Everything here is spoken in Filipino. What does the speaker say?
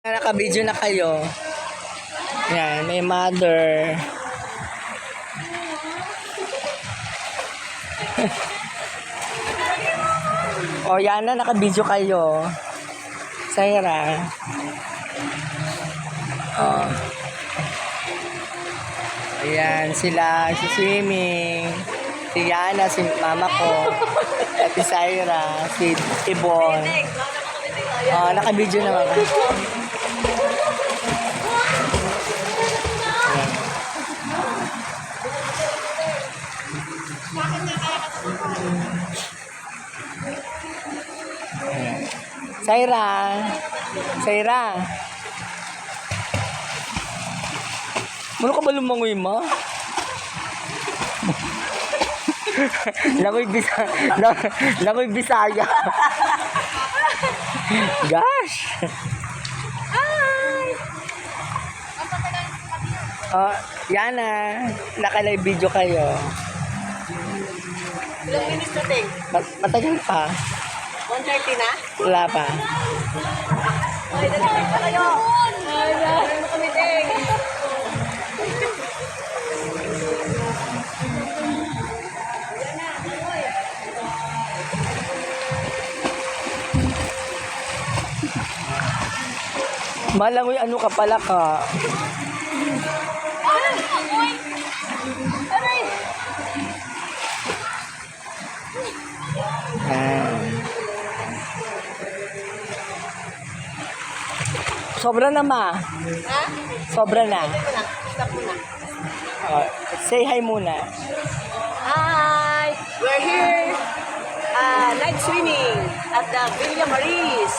Naka-video na kayo. Yan, may mother. O yan na, naka-video kayo. Saira. O. Ayan, sila si swimming. Si Yana, si mama ko. At si Saira, si Ibon. O, naka-video naman ka. Saira. Saira. Ano ka ba lumangoy mo? Langoy Langoy Bisaya. Gosh. Hi. Oh, Yana, naka-live video kayo. Ilang minutes na, Ting? Matagal pa. 1:30 na? Wala pa. Ay, dali pa kayo. Ay, dali mo kami, Ting. Malangoy ano ka pala ka. Ay! Aray! Sobra na ma. Ha? Sobra na. Ito na. Stop muna. Oh, say hi muna. Hi! We're here night swimming at the Villa Maris.